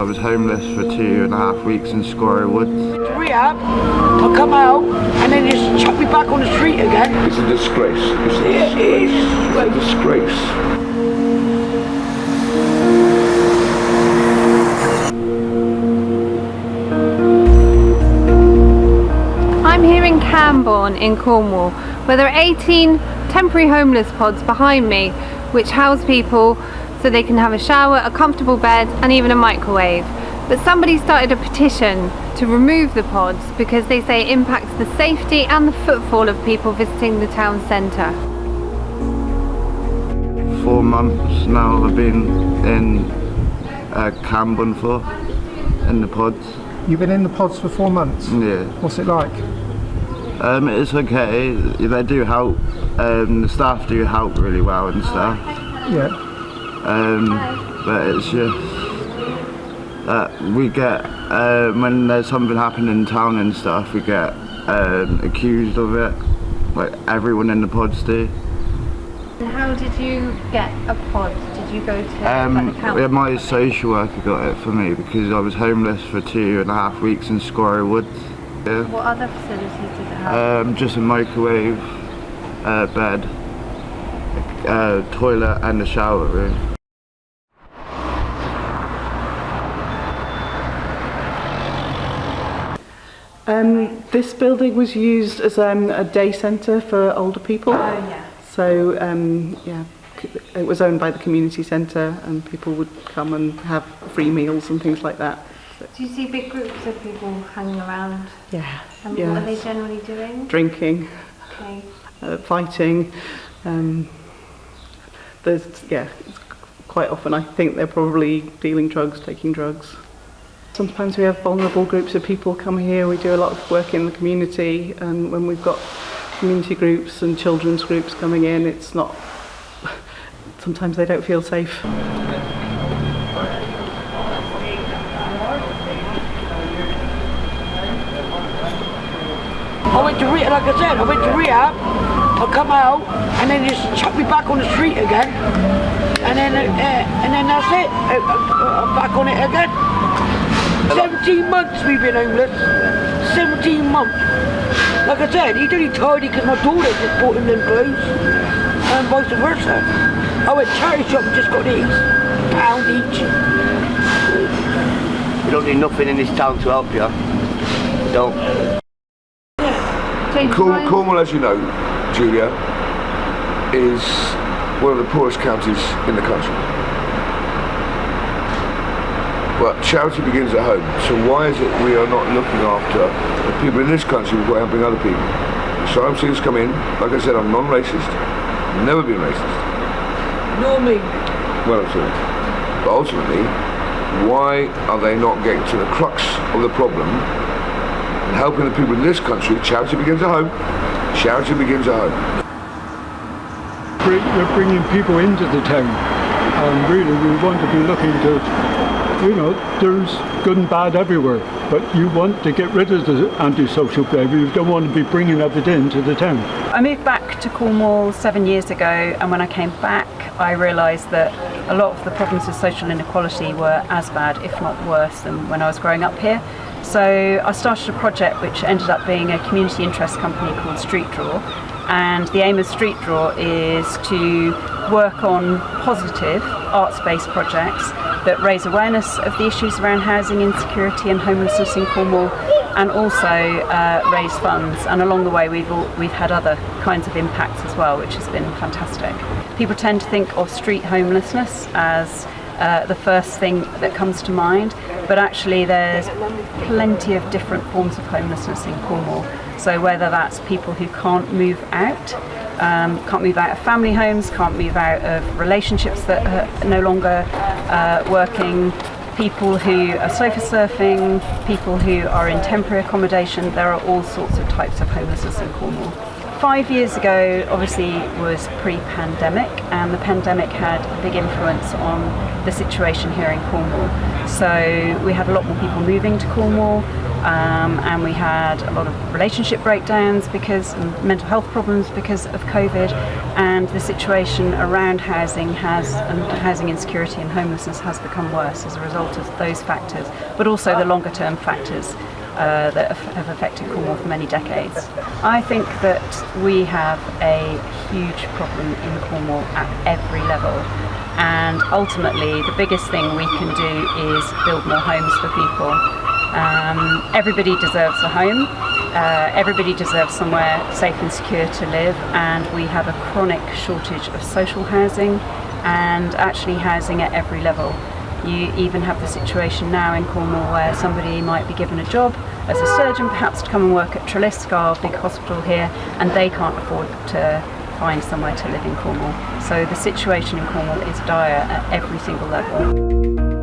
I was homeless for 2.5 weeks in Squirrel Woods. Rehab, I come out and then just chuck me back on the street again. It's a disgrace. It's a disgrace. It's a disgrace. I'm here in Camborne in Cornwall, where there are 18 temporary homeless pods behind me, which house people so they can have a shower, a comfortable bed and even a microwave. But somebody started a petition to remove the pods because they say it impacts the safety and the footfall of people visiting the town centre. 4 months now I've been in Camborne for, in the pods. You've been in the pods for 4 months? Yeah. What's it like? It's okay, they do help, the staff do help really well and stuff. Yeah. But it's just that we get, when there's something happening in town and stuff, we get accused of it, like everyone in the pods do. And how did you get a pod? Did you go to the council? Yeah, my social worker got it for me because I was homeless for 2.5 weeks in Squirrel Woods. Yeah. What other facilities did it have? Just a microwave, bed, toilet and a shower room. This building was used as a day centre for older people. Oh yeah. So yeah, it was owned by the community centre and people would come and have free meals and things like that. So, Do you see big groups of people hanging around? yeah. And yeah. what are they generally doing? Drinking, Okay. fighting. There's quite often I think they're probably dealing drugs, taking drugs. Sometimes we have vulnerable groups of people come here. We do a lot of work in the community, and when we've got community groups and children's groups coming in, it's not, sometimes they don't feel safe. I went to rehab, like I said, I went to rehab, I come out and then just chuck me back on the street again, and then that's it, I'm back on it again. 17 months we've been homeless, 17 months. Like I said, he's only tidy because my daughter just bought him them clothes, and vice versa. I went charity shop and just got these, £1 each. We don't need nothing in this town to help you. We don't. Cornwall, as you know, Julia, is one of the poorest counties in the country. But charity begins at home, so why is it we are not looking after the people in this country who are helping other people? So I'm seeing this come in, like I said, I'm non-racist, never been racist. Nor me. Well, absolutely. But ultimately, why are they not getting to the crux of the problem and helping the people in this country? Charity begins at home. Charity begins at home. We're bringing people into the town, and really we want to be looking to, you know, there's good and bad everywhere, but you want to get rid of the antisocial behaviour. You don't want to be bringing everything into the town. I moved back to Cornwall 7 years ago, and when I came back I realised that a lot of the problems with social inequality were as bad, if not worse, than when I was growing up here. So I started a project which ended up being a community interest company called Street Draw, and the aim of Street Draw is to work on positive arts-based projects that raise awareness of the issues around housing insecurity and homelessness in Cornwall, and also raise funds. And along the way we've had other kinds of impacts as well, which has been fantastic. People tend to think of street homelessness as the first thing that comes to mind, but actually there's plenty of different forms of homelessness in Cornwall. So whether that's people who can't move out of family homes, can't move out of relationships that are no longer working, people who are sofa surfing, people who are in temporary accommodation, there are all sorts of types of homelessness in Cornwall. 5 years ago obviously was pre-pandemic, and the pandemic had a big influence on the situation here in Cornwall. So we had a lot more people moving to Cornwall, and we had a lot of relationship breakdowns and mental health problems because of COVID, and the situation around housing housing insecurity and homelessness has become worse as a result of those factors, but also the longer term factors that have affected Cornwall for many decades. I think that we have a huge problem in Cornwall at every level, and ultimately the biggest thing we can do is build more homes for people. Everybody deserves a home, everybody deserves somewhere safe and secure to live, and we have a chronic shortage of social housing and actually housing at every level. You even have the situation now in Cornwall where somebody might be given a job as a surgeon, perhaps to come and work at Trelisk, our big hospital here, and they can't afford to find somewhere to live in Cornwall. So the situation in Cornwall is dire at every single level.